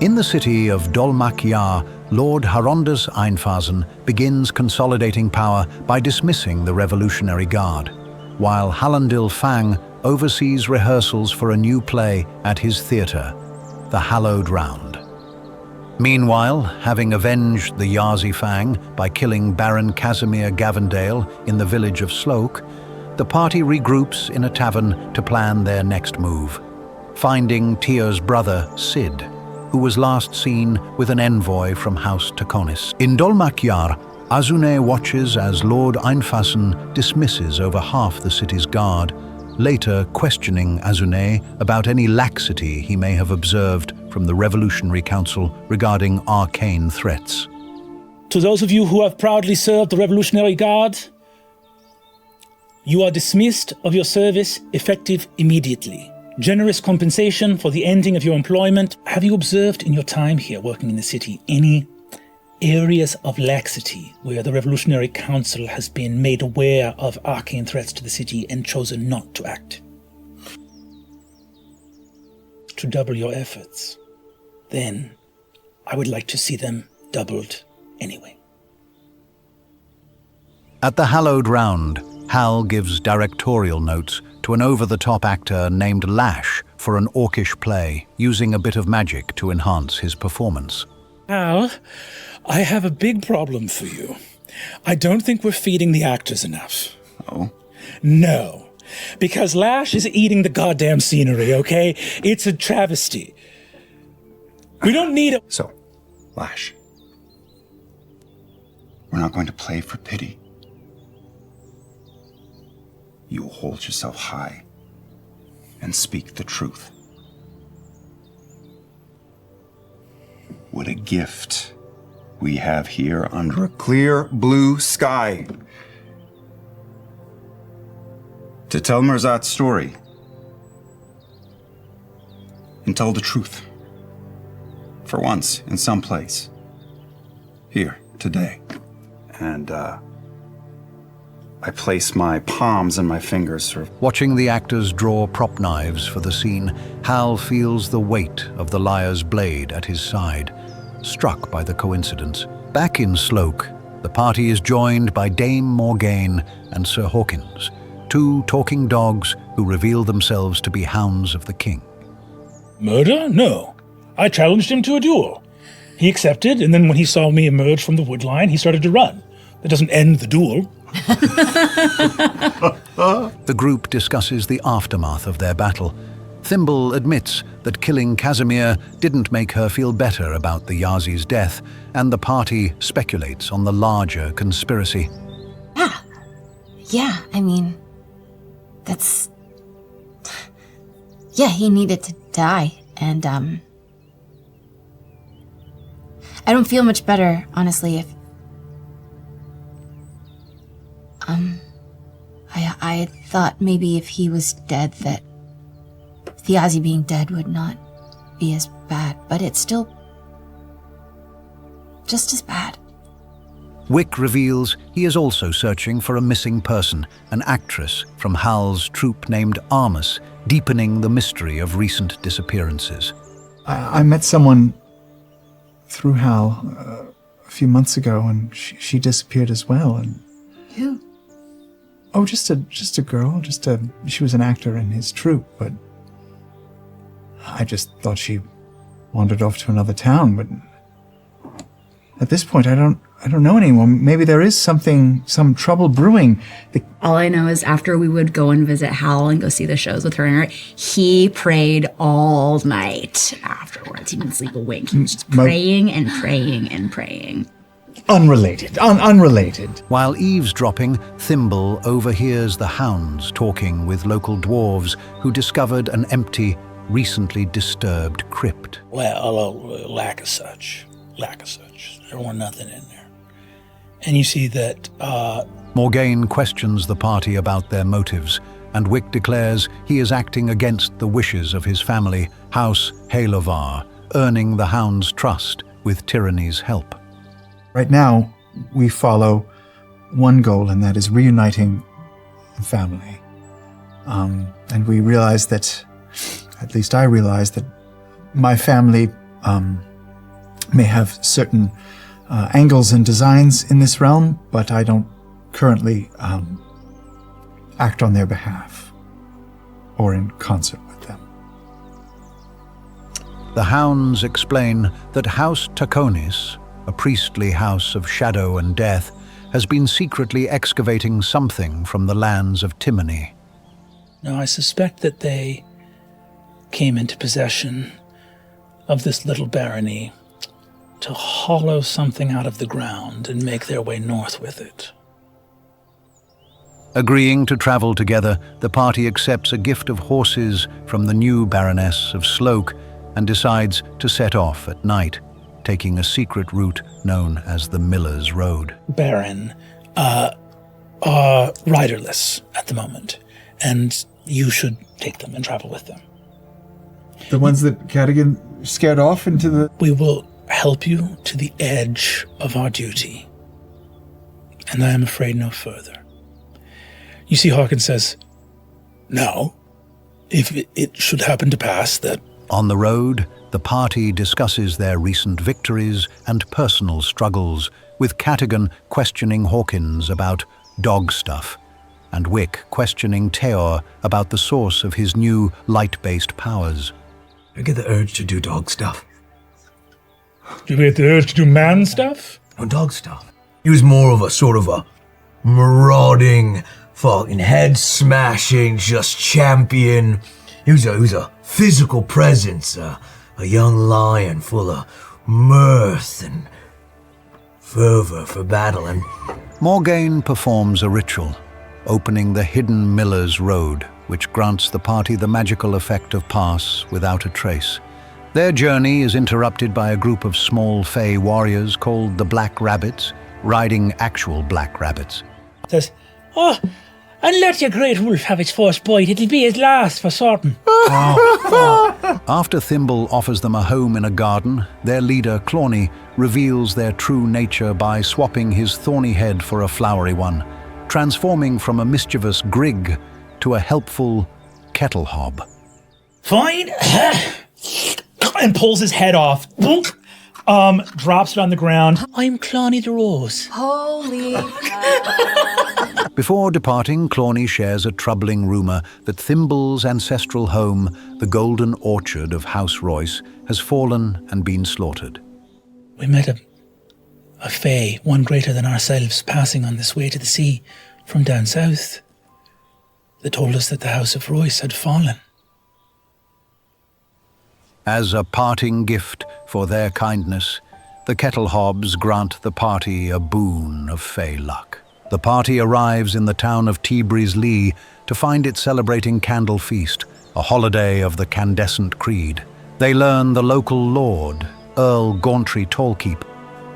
In the city of Dolmak-Yar, Lord Harondus Einfasen begins consolidating power by dismissing the Revolutionary Guard, while Hallandil Fang oversees rehearsals for a new play at his theatre, The Hallowed Round. Meanwhile, having avenged the Yazi Fang by killing Baron Casimir Gavendale in the village of Sloke, the party regroups in a tavern to plan their next move, finding Tia's brother, Sid, who was last seen with an envoy from House Taconis. In Dolmak-Yar, Azune watches as Lord Einfasen dismisses over half the city's guard, later questioning Azune about any laxity he may have observed from the Revolutionary Council regarding arcane threats. To those of you who have proudly served the Revolutionary Guard, you are dismissed of your service effective immediately. Generous compensation for the ending of your employment. Have you observed in your time here working in the city any areas of laxity where the Revolutionary Council has been made aware of arcane threats to the city and chosen not to act? To double your efforts, then I would like to see them doubled anyway. At the Hallowed Round, Hal gives directorial notes to an over-the-top actor named Lash for an orcish play, using a bit of magic to enhance his performance. Hal, I have a big problem for you. I don't think we're feeding the actors enough. Oh? No, because Lash is eating the goddamn scenery, okay? It's a travesty. We don't need it. So, Lash, we're not going to play for pity. You will hold yourself high and speak the truth. What a gift we have here under a clear blue sky to tell Mirzat's story and tell the truth for once in some place here today. And I place my palms and my fingers sort of... Watching the actors draw prop knives for the scene, Hal feels the weight of the liar's blade at his side, struck by the coincidence. Back in Sloke, the party is joined by Dame Morgaine and Sir Hawkins, two talking dogs who reveal themselves to be hounds of the king. Murder? No. I challenged him to a duel. He accepted, and then when he saw me emerge from the woodline, he started to run. That doesn't end the duel. The group discusses the aftermath of their battle. Thimble admits that killing Casimir didn't make her feel better about the Yazi's death, and the party speculates on the larger conspiracy. Yeah, I mean, that's... Yeah, he needed to die, and, I don't feel much better, honestly, if... I thought maybe if he was dead that the Yazi being dead would not be as bad, but it's still just as bad. Wick reveals he is also searching for a missing person, an actress from Hal's troupe named Armus, deepening the mystery of recent disappearances. I met someone through Hal a few months ago, and she disappeared as well. And Who? oh, just a girl. She was an actor in his troupe, but I just thought she wandered off to another town. But at this point, I don't know anymore. Maybe there is some trouble brewing. All I know is after we would go and visit Hal and go see the shows with her and her, he prayed all night afterwards. He didn't sleep a wink. He was just praying and praying and praying. Unrelated. While eavesdropping, Thimble overhears the hounds talking with local dwarves who discovered an empty, recently disturbed crypt. Well, lack of such. There was nothing in there. And you see that, Morgaine questions the party about their motives, and Wick declares he is acting against the wishes of his family, House Halovar, earning the hounds' trust with tyranny's help. Right now, we follow one goal, and that is reuniting the family. And we realize that, at least I realize that my family may have certain angles and designs in this realm, but I don't currently act on their behalf or in concert with them. The hounds explain that House Taconis, a priestly house of shadow and death, has been secretly excavating something from the lands of Timony. Now, I suspect that they came into possession of this little barony to hollow something out of the ground and make their way north with it. Agreeing to travel together, the party accepts a gift of horses from the new Baroness of Sloke and decides to set off at night, taking a secret route known as the Miller's Road. Baron are riderless at the moment, and you should take them and travel with them. The ones that Cadigan scared off into the... We will help you to the edge of our duty, and I am afraid no further. You see, Hawkins says, now, if it should happen to pass that... On the road, the party discusses their recent victories and personal struggles, with Cadigan questioning Hawkins about dog stuff, and Wick questioning Teor about the source of his new light-based powers. I get the urge to do dog stuff. Do you get the urge to do man stuff? No, dog stuff. He was more of a sort of a marauding, fucking head-smashing, just champion. He was a physical presence, a young lion full of mirth and fervor for battle. And Morgaine performs a ritual, opening the hidden Miller's Road, which grants the party the magical effect of pass without a trace. Their journey is interrupted by a group of small fey warriors called the Black Rabbits, riding actual black rabbits. Says, and let your great wolf have its first bite. It'll be his last for certain. After Thimble offers them a home in a garden, their leader, Clorny, reveals their true nature by swapping his thorny head for a flowery one, transforming from a mischievous Grig to a helpful kettle hob. Fine. And pulls his head off. Boonk. Drops it on the ground. I'm Clonny the Rose. Holy Before departing, Clorny shares a troubling rumour that Thimble's ancestral home, the Golden Orchard of House Royce, has fallen and been slaughtered. We met a fae, one greater than ourselves, passing on this way to the sea from down south. They told us that the House of Royce had fallen. As a parting gift for their kindness, the Kettle Hobs grant the party a boon of fey luck. The party arrives in the town of Teebreeze Lee to find it celebrating Candle Feast, a holiday of the Candescent Creed. They learn the local lord, Earl Gauntry Tallkeep,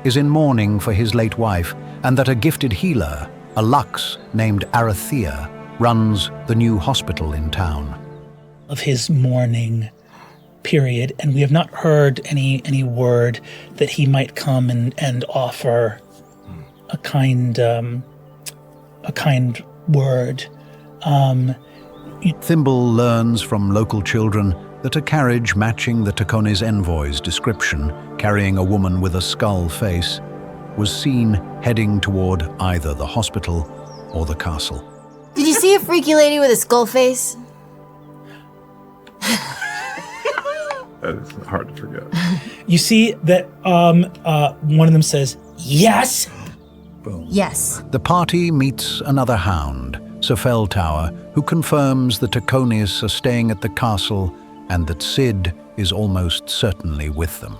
is in mourning for his late wife, and that a gifted healer, a Lux named Arathea, runs the new hospital in town. Of his mourning period, and we have not heard any word that he might come and offer a kind word. Thimble learns from local children that a carriage matching the Taconis envoy's description, carrying a woman with a skull face, was seen heading toward either the hospital or the castle. Did you see a freaky lady with a skull face? That is hard to forget. You see that one of them says, yes! Yes. The party meets another hound, Sir Felltower, who confirms the Taconis are staying at the castle and that Sid is almost certainly with them.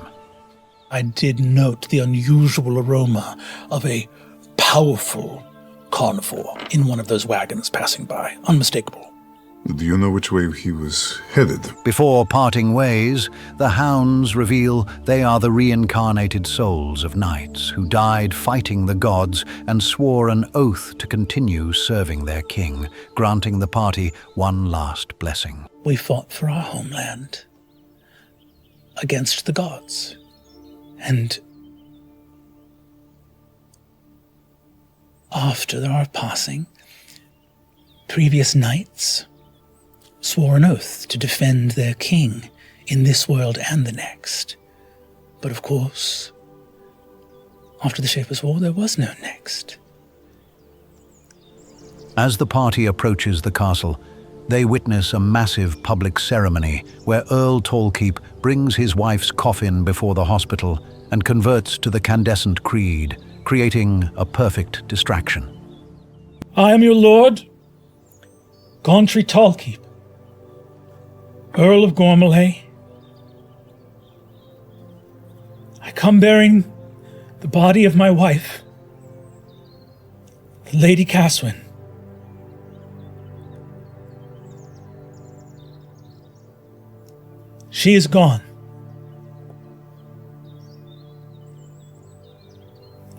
I did note the unusual aroma of a powerful carnivore in one of those wagons passing by. Unmistakable. Do you know which way he was headed? Before parting ways, the hounds reveal they are the reincarnated souls of knights who died fighting the gods and swore an oath to continue serving their king, granting the party one last blessing. We fought for our homeland against the gods. And after our passing, previous knights swore an oath to defend their king in this world and the next. But of course, after the Shapers' War, there was no next. As the party approaches the castle, they witness a massive public ceremony where Earl Tallkeep brings his wife's coffin before the hospital and converts to the Candescent Creed, creating a perfect distraction. I am your lord, Gauntry Tallkeep, Earl of Gormalay. I come bearing the body of my wife, Lady Caswin. She is gone.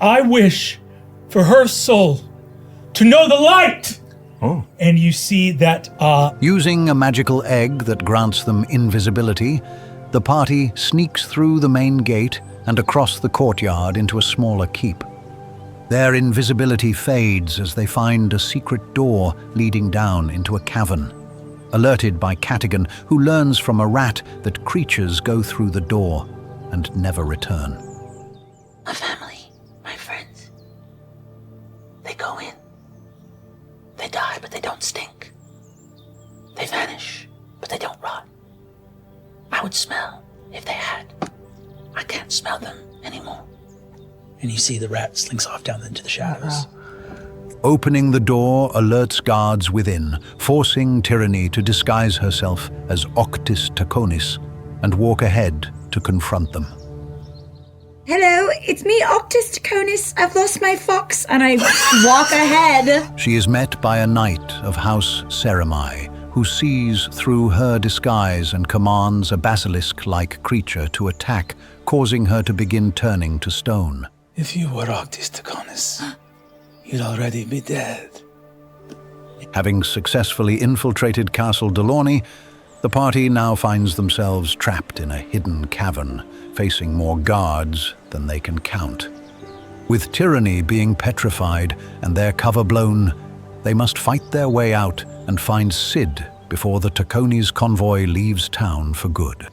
I wish for her soul to know the light! Oh. And you see that Using a magical egg that grants them invisibility, the party sneaks through the main gate and across the courtyard into a smaller keep. Their invisibility fades as they find a secret door leading down into a cavern. Alerted by Catigan, who learns from a rat that creatures go through the door and never return. My family, my friends, they go in. They die, but they don't stink. They vanish, but they don't rot. I would smell if they had. I can't smell them anymore. and you see the rat slinks off down into the shadows. Opening the door alerts guards within, forcing Tyranny to disguise herself as Octis Taconis and walk ahead to confront them. Hello, it's me, Octis Taconis. I've lost my fox, and I walk ahead. She is met by a knight of House Ceramai, who sees through her disguise and commands a basilisk-like creature to attack, causing her to begin turning to stone. If you were Octis Taconis, you'd already be dead. Having successfully infiltrated Castle Delaunay, the party now finds themselves trapped in a hidden cavern, facing more guards than they can count. With Tyranny being petrified and their cover blown, they must fight their way out and find Sid before the Taconis convoy leaves town for good.